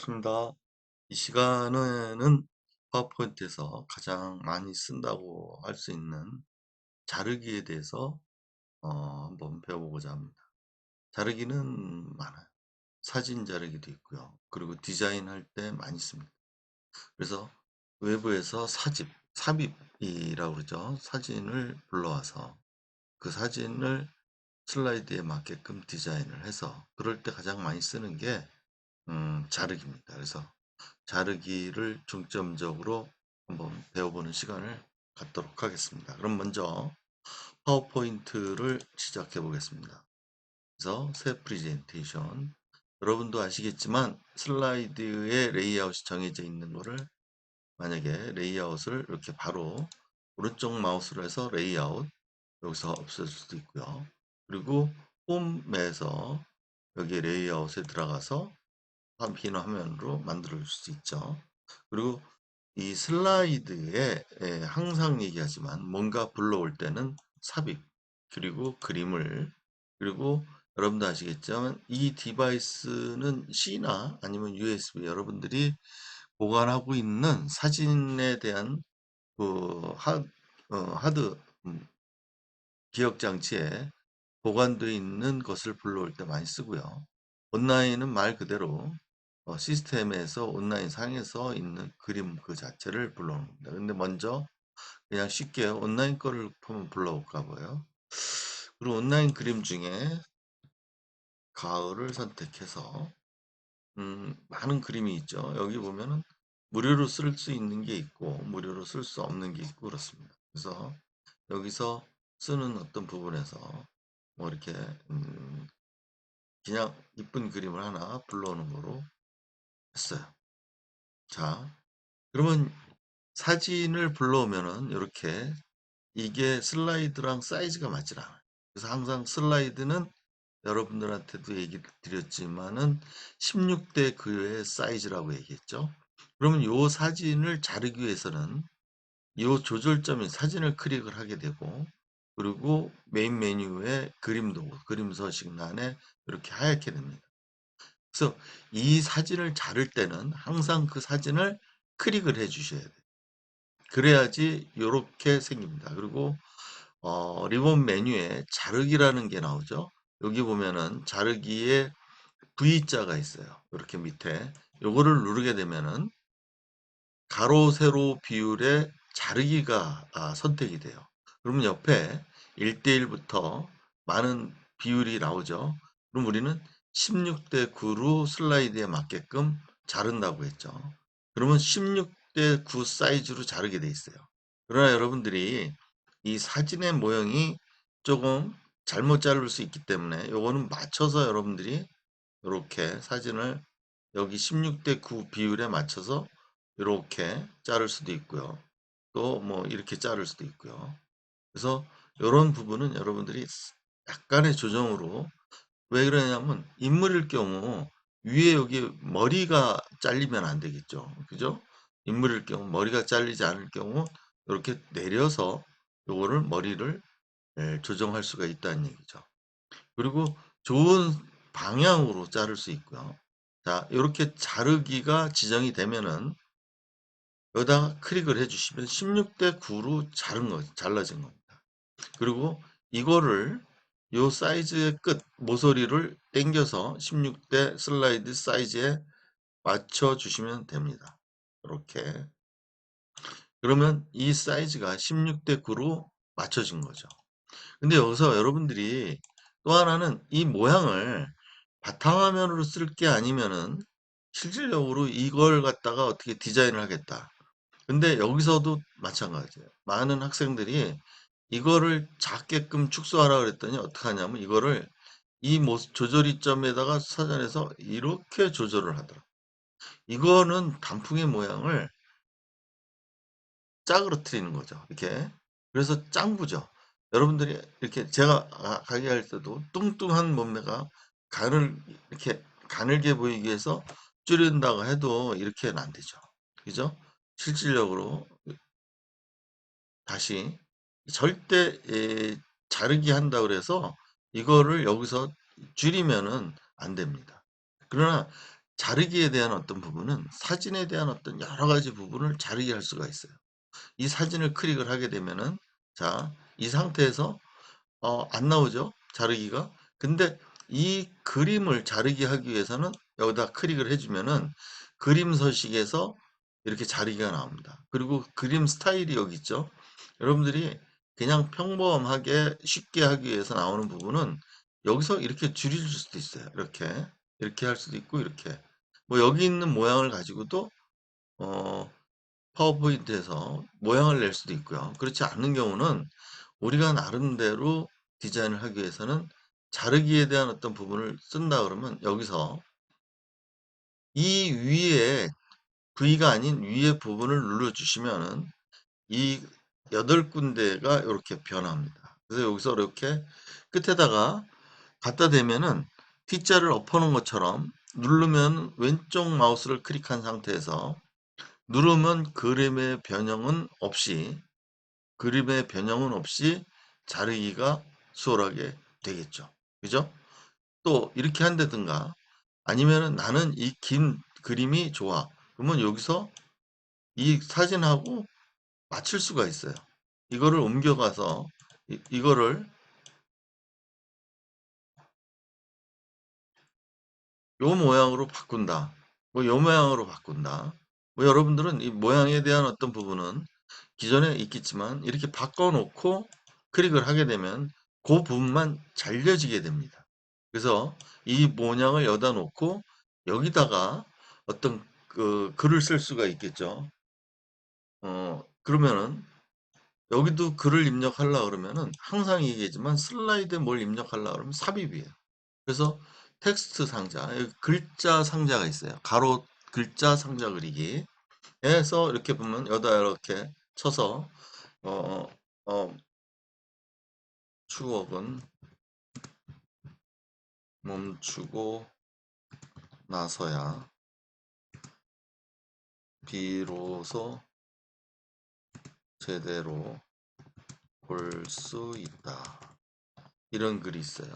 반갑습니다. 이 시간에는 파워포인트에서 가장 많이 쓴다고 할 수 있는 자르기에 대해서 한번 배워보고자 합니다. 자르기는 많아요. 사진 자르기도 있고요. 그리고 디자인할 때 많이 씁니다. 그래서 외부에서 삽입이라고 그러죠. 사진을 불러와서 그 사진을 슬라이드에 맞게끔 디자인을 해서 그럴 때 가장 많이 쓰는 게 자르기입니다. 그래서 자르기를 중점적으로 한번 배워보는 시간을 갖도록 하겠습니다. 그럼 먼저 파워포인트를 시작해 보겠습니다. 그래서 새 프레젠테이션. 여러분도 아시겠지만 슬라이드의 레이아웃이 정해져 있는 거를 만약에 레이아웃을 이렇게 바로 오른쪽 마우스로 해서 레이아웃 여기서 없애줄 수도 있고요. 그리고 홈에서 여기 레이아웃에 들어가서 빈 화면으로 만들어 줄 수 있죠. 그리고 이 슬라이드에 항상 얘기하지만 뭔가 불러올 때는 삽입 그리고 그림을 그리고 여러분도 아시겠지만 이 디바이스는 C나 아니면 USB 여러분들이 보관하고 있는 사진에 대한 그 하드 기억 장치에 보관되어 있는 것을 불러올 때 많이 쓰고요. 온라인은 말 그대로 시스템에서 온라인 상에서 있는 그림 그 자체를 불러오는 겁니다. 근데 먼저 그냥 쉽게 온라인 거를 한번 불러볼까 봐요. 그리고 온라인 그림 중에 가을을 선택해서 많은 그림이 있죠. 여기 보면은 무료로 쓸 수 있는 게 있고 무료로 쓸 수 없는 게 있고 그렇습니다. 그래서 여기서 쓰는 어떤 부분에서 뭐 이렇게 그냥 이쁜 그림을 하나 불러오는 거로 했어요. 자, 그러면 사진을 불러오면은 이렇게 이게 슬라이드랑 사이즈가 맞질 않아요. 그래서 항상 슬라이드는 여러분들한테도 얘기 드렸지만은 16대 9의 사이즈라고 얘기했죠. 그러면 요 사진을 자르기 위해서는 요 조절점인 사진을 클릭을 하게 되고 그리고 메인 메뉴에 그림 도구, 그림 서식란에 이렇게 하얗게 됩니다. 그래서 이 사진을 자를 때는 항상 그 사진을 클릭을 해 주셔야 돼요. 그래야지 요렇게 생깁니다. 그리고 리본 메뉴에 자르기라는 게 나오죠. 여기 보면은 자르기에 V자가 있어요. 이렇게 밑에 요거를 누르게 되면은 가로 세로 비율의 자르기가 선택이 돼요. 그러면 옆에 1대1부터 많은 비율이 나오죠. 그럼 우리는 16대 9로 슬라이드에 맞게끔 자른다고 했죠. 그러면 16대 9 사이즈로 자르게 돼 있어요. 그러나 여러분들이 이 사진의 모형이 조금 잘못 자를 수 있기 때문에 요거는 맞춰서 여러분들이 이렇게 사진을 여기 16대 9 비율에 맞춰서 이렇게 자를 수도 있고요. 또 뭐 이렇게 자를 수도 있고요. 그래서 이런 부분은 여러분들이 약간의 조정으로 왜 그러냐면 인물일 경우 위에 여기 머리가 잘리면 안 되겠죠. 그죠? 인물일 경우 머리가 잘리지 않을 경우 이렇게 내려서 요거를 머리를 조정할 수가 있다는 얘기죠. 그리고 좋은 방향으로 자를 수 있고요. 자, 이렇게 자르기가 지정이 되면은 여기다가 클릭을 해주시면 16대 9로 잘라진 겁니다. 그리고 이거를 요 사이즈의 끝 모서리를 당겨서 16대 슬라이드 사이즈에 맞춰 주시면 됩니다. 이렇게 그러면 이 사이즈가 16대 9로 맞춰진 거죠. 근데 여기서 여러분들이 또 하나는 이 모양을 바탕화면으로 쓸 게 아니면은 실질적으로 이걸 갖다가 어떻게 디자인을 하겠다. 근데 여기서도 마찬가지예요. 많은 학생들이 이거를 작게끔 축소하라 그랬더니 어떻게 하냐면 이거를 이 조절이점에다가 사전에서 이렇게 조절을 하더라. 이거는 단풍의 모양을 짜그러뜨리는 거죠. 이렇게. 그래서 짱구죠. 여러분들이 이렇게 제가 가게할 때도 뚱뚱한 몸매가 이렇게 가늘게 보이기 위해서 줄인다고 해도 이렇게는 안 되죠. 그죠? 실질적으로 다시 절대 자르기 한다 그래서 이거를 여기서 줄이면은 안 됩니다. 그러나 자르기에 대한 어떤 부분은 사진에 대한 어떤 여러 가지 부분을 자르게 할 수가 있어요. 이 사진을 클릭을 하게 되면은 자, 이 상태에서 안 나오죠? 자르기가. 근데 이 그림을 자르게 하기 위해서는 여기다 클릭을 해주면은 그림 서식에서 이렇게 자르기가 나옵니다. 그리고 그림 스타일이 여기 있죠? 여러분들이 그냥 평범하게 쉽게 하기 위해서 나오는 부분은 여기서 이렇게 줄일 수도 있어요. 이렇게 할 수도 있고 이렇게 뭐 여기 있는 모양을 가지고도 어, 파워포인트에서 모양을 낼 수도 있고요. 그렇지 않는 경우는 우리가 나름대로 디자인을 하기 위해서는 자르기에 대한 어떤 부분을 쓴다 그러면 여기서 이 위에 V가 아닌 위에 부분을 눌러주시면은 이 8군데가 이렇게 변합니다. 그래서 여기서 이렇게 끝에다가 갖다 대면은 T자를 엎어놓은 것처럼 누르면 왼쪽 마우스를 클릭한 상태에서 누르면 그림의 변형은 없이 자르기가 수월하게 되겠죠. 그죠? 또 이렇게 한다든가 아니면은 나는 이 긴 그림이 좋아. 그러면 여기서 이 사진하고 맞출 수가 있어요. 이거를 옮겨가서 이거를 요 모양으로 바꾼다. 뭐 요 모양으로 바꾼다. 뭐 여러분들은 이 모양에 대한 어떤 부분은 기존에 있겠지만 이렇게 바꿔놓고 클릭을 하게 되면 그 부분만 잘려지게 됩니다. 그래서 이 모양을 여다 놓고 여기다가 어떤 그 글을 쓸 수가 있겠죠. 그러면은 여기도 글을 입력하려고 그러면은 항상 얘기하지만 슬라이드에 뭘 입력하려고 그러면 삽입이에요. 그래서 텍스트 상자, 여기 글자 상자가 있어요. 가로 글자 상자 그리기. 해서 이렇게 보면 여기다 이렇게 쳐서 어, 어, 추억은 멈추고 나서야 비로소 제대로 볼 수 있다. 이런 글이 있어요.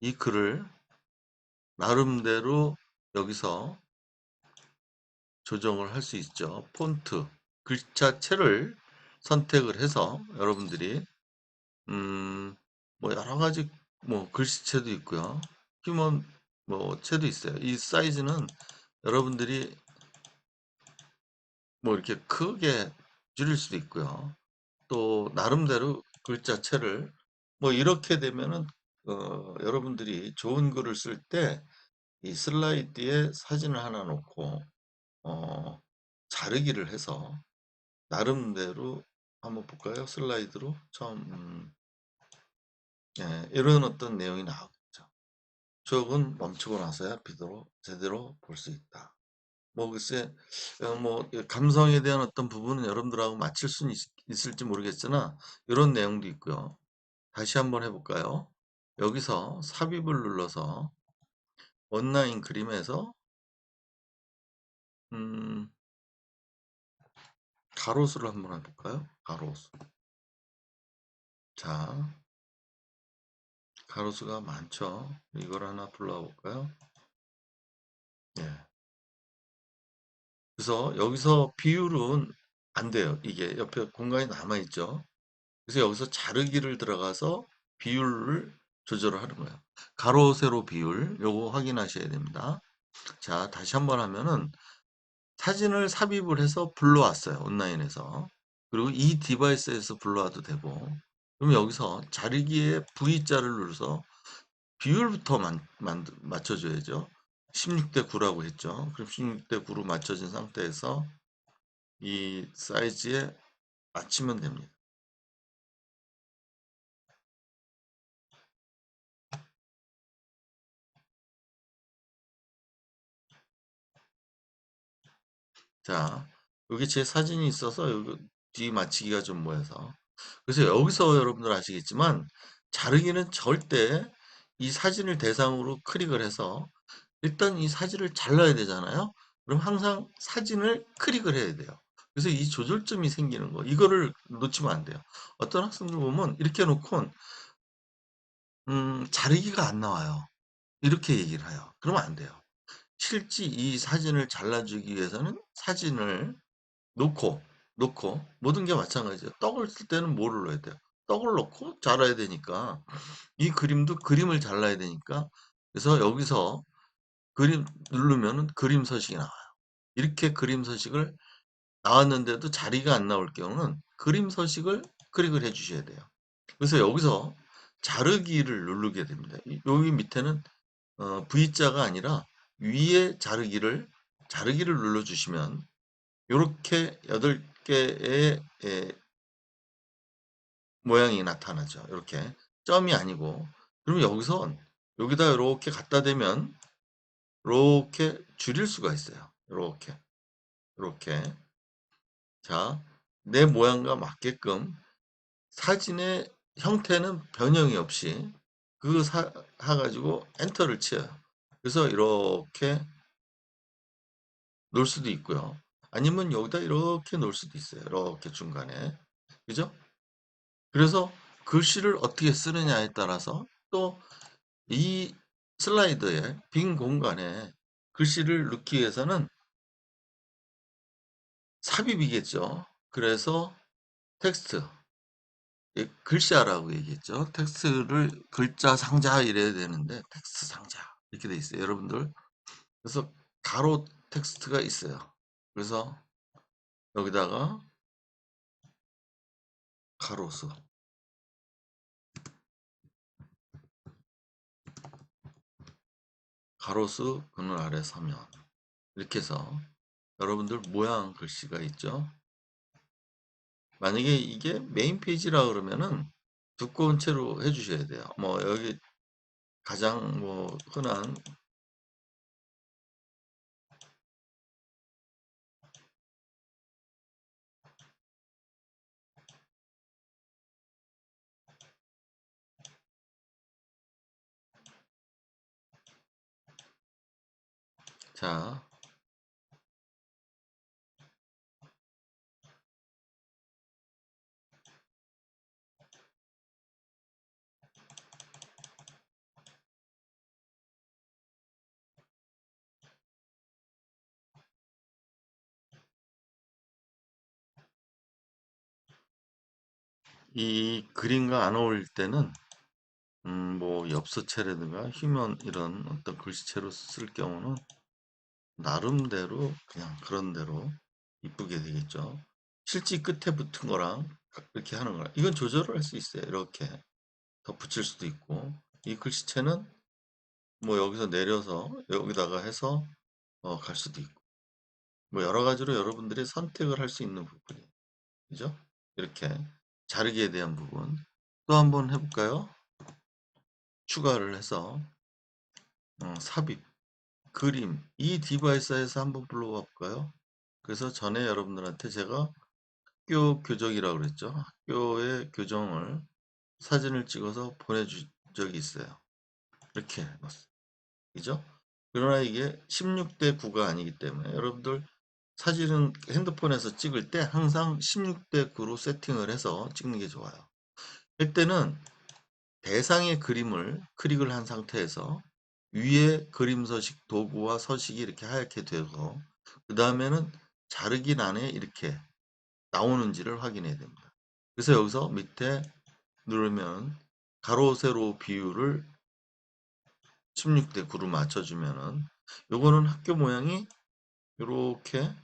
이 글을 나름대로 여기서 조정을 할 수 있죠. 폰트, 글자체를 선택을 해서 여러분들이 뭐 여러 가지 뭐 글씨체도 있고요. 휴먼 뭐 체도 있어요. 이 사이즈는 여러분들이 뭐 이렇게 크게 줄일 수도 있고요. 또 나름대로 글자체를 뭐 이렇게 되면은 여러분들이 좋은 글을 쓸 때 이 슬라이드에 사진을 하나 놓고 어, 자르기를 해서 나름대로 한번 볼까요? 슬라이드로 처음 예, 이런 어떤 내용이 나오겠죠. 추억은 멈추고 나서야 비도록 제대로 볼 수 있다. 뭐 글쎄 뭐 감성에 대한 어떤 부분은 여러분들하고 맞출 수는 있을지 모르겠으나 이런 내용도 있고요. 다시 한번 해볼까요? 여기서 삽입을 눌러서 온라인 그림에서 음, 가로수를 한번 해볼까요? 가로수. 자, 가로수가 많죠. 이걸 하나 불러볼까요? 예. 그래서 여기서 비율은 안 돼요. 이게 옆에 공간이 남아있죠. 그래서 여기서 자르기를 들어가서 비율을 조절을 하는 거예요. 가로, 세로 비율 요거 확인하셔야 됩니다. 자, 다시 한번 하면은 사진을 삽입을 해서 불러왔어요. 온라인에서. 그리고 이 디바이스에서 불러와도 되고 그럼 여기서 자르기에 V자를 눌러서 비율부터 맞춰줘야죠. 16대 9라고 했죠. 그럼 16대 9로 맞춰진 상태에서 이 사이즈에 맞추면 됩니다. 자, 여기 제 사진이 있어서 여기 뒤 맞추기가 좀 뭐해서 그래서 여기서 여러분들 아시겠지만 자르기는 절대 이 사진을 대상으로 클릭을 해서 일단 이 사진을 잘라야 되잖아요. 그럼 항상 사진을 클릭을 해야 돼요. 그래서 이 조절점이 생기는 거. 이거를 놓치면 안 돼요. 어떤 학생들 보면 이렇게 놓고 자르기가 안 나와요. 이렇게 얘기를 해요. 그러면 안 돼요. 실제 이 사진을 잘라주기 위해서는 사진을 놓고 모든 게 마찬가지예요. 떡을 쓸 때는 뭐를 넣어야 돼요? 떡을 넣고 잘라야 되니까 이 그림도 그림을 잘라야 되니까 그래서 여기서 그림 누르면은 그림 서식이 나와요. 이렇게 그림 서식을 나왔는데도 자리가 안 나올 경우는 그림 서식을 클릭을 해 주셔야 돼요. 그래서 여기서 자르기를 누르게 됩니다. 여기 밑에는 V자가 아니라 위에 자르기를 눌러 주시면 요렇게 8개의 모양이 나타나죠. 이렇게 점이 아니고 그러면 여기서 여기다 이렇게 갖다 대면 이렇게 줄일 수가 있어요. 이렇게 자, 내 모양과 맞게끔 사진의 형태는 변형이 없이 그거 가지고 엔터를 치어요. 그래서 이렇게 놓을 수도 있고요. 아니면 여기다 이렇게 놓을 수도 있어요. 이렇게 중간에. 그죠? 그래서 글씨를 어떻게 쓰느냐에 따라서 또 이 슬라이드의 빈 공간에 글씨를 넣기 위해서는 삽입이겠죠. 그래서 텍스트, 글자라고 얘기했죠. 텍스트를 글자 상자 이래야 되는데 텍스트 상자 이렇게 돼 있어요. 여러분들. 그래서 가로 텍스트가 있어요. 그래서 여기다가 가로수, 가로수 그늘 아래 서면 이렇게 해서 여러분들 모양 글씨가 있죠. 만약에 이게 메인 페이지라 그러면은 두꺼운 채로 해주셔야 돼요. 뭐 여기 가장 뭐 흔한 자, 이 그림과 안 어울릴 때는 뭐 엽서체라든가 휴먼 이런 어떤 글씨체로 쓸 경우는 나름대로 그냥 그런 대로 이쁘게 되겠죠. 실제 끝에 붙은 거랑 이렇게 하는 거랑 이건 조절을 할 수 있어요. 이렇게 덧붙일 수도 있고 이 글씨체는 뭐 여기서 내려서 여기다가 해서 갈 수도 있고 뭐 여러 가지로 여러분들이 선택을 할 수 있는 부분이에요. 그죠? 이렇게 자르기에 대한 부분 또 한번 해볼까요? 추가를 해서 삽입, 그림 이 디바이스에서 한번 불러봐 볼까요? 그래서 전에 여러분들한테 제가 학교 교정이라고 그랬죠. 학교의 교정을 사진을 찍어서 보내준 적이 있어요. 이렇게 넣었어요. 그죠? 그러나 이게 16대 9가 아니기 때문에 여러분들 사진은 핸드폰에서 찍을 때 항상 16대 9로 세팅을 해서 찍는 게 좋아요. 이때는 대상의 그림을 클릭을 한 상태에서 위에 그림 서식 도구와 서식이 이렇게 하얗게 되고 그 다음에는 자르기 란에 이렇게 나오는지를 확인해야 됩니다. 그래서 여기서 밑에 누르면 가로 세로 비율을 16대 9로 맞춰주면은 요거는 학교 모양이 이렇게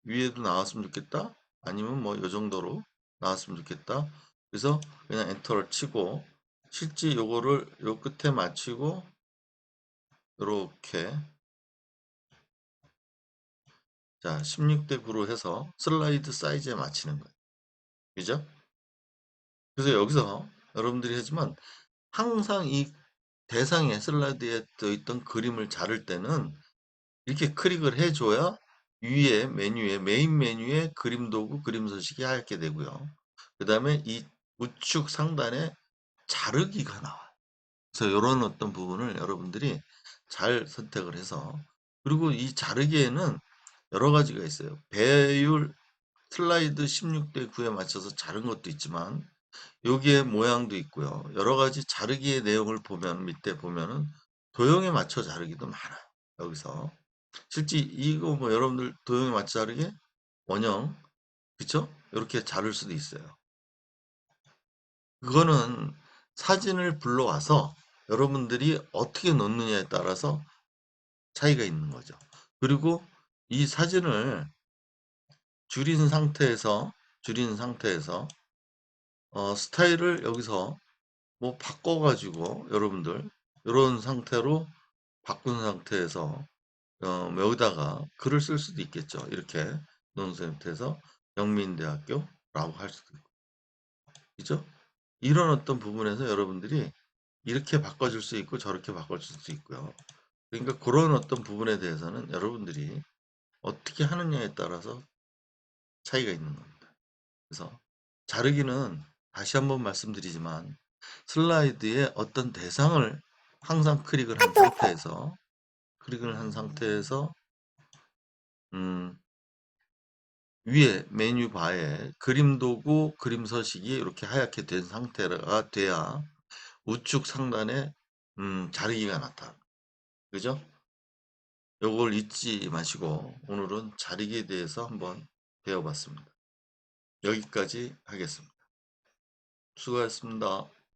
위에도 나왔으면 좋겠다 아니면 뭐 요 정도로 나왔으면 좋겠다 그래서 그냥 엔터를 치고 실제 요거를 요 끝에 맞추고 이렇게 자 16대 9로 해서 슬라이드 사이즈에 맞추는 거예요. 그죠? 그래서 여기서 여러분들이 하지만 항상 이 대상에 슬라이드에 떠있던 그림을 자를 때는 이렇게 클릭을 해줘야 위에 메뉴에 메인 메뉴에 그림 도구 그림 서식이 하얗게 되고요. 그 다음에 이 우측 상단에 자르기가 나와요. 그래서 이런 어떤 부분을 여러분들이 잘 선택을 해서 그리고 이 자르기에는 여러 가지가 있어요. 배율 슬라이드 16대 9에 맞춰서 자른 것도 있지만 여기에 모양도 있고요. 여러 가지 자르기의 내용을 보면 밑에 보면은 도형에 맞춰 자르기도 많아요. 여기서 실제 이거 뭐 여러분들 도형에 맞춰 자르게 원형, 그쵸? 이렇게 자를 수도 있어요. 그거는 사진을 불러와서 여러분들이 어떻게 놓느냐에 따라서 차이가 있는 거죠. 그리고 이 사진을 줄인 상태에서 스타일을 여기서 뭐 바꿔가지고 여러분들 이런 상태로 바꾼 상태에서 여기다가 글을 쓸 수도 있겠죠. 이렇게 놓은 상태에서 영민대학교라고 할 수도 있고, 그죠? 이런 어떤 부분에서 여러분들이 이렇게 바꿔줄 수 있고 저렇게 바꿔줄 수 있고요. 그러니까 그런 어떤 부분에 대해서는 여러분들이 어떻게 하느냐에 따라서 차이가 있는 겁니다. 그래서 자르기는 다시 한번 말씀드리지만 슬라이드에 어떤 대상을 항상 클릭을 한 상태에서 음, 위에 메뉴 바에 그림 도구, 그림 서식이 이렇게 하얗게 된 상태가 돼야 우측 상단에 자르기가 나타나. 그죠? 요걸 잊지 마시고 오늘은 자르기에 대해서 한번 배워봤습니다. 여기까지 하겠습니다. 수고하셨습니다.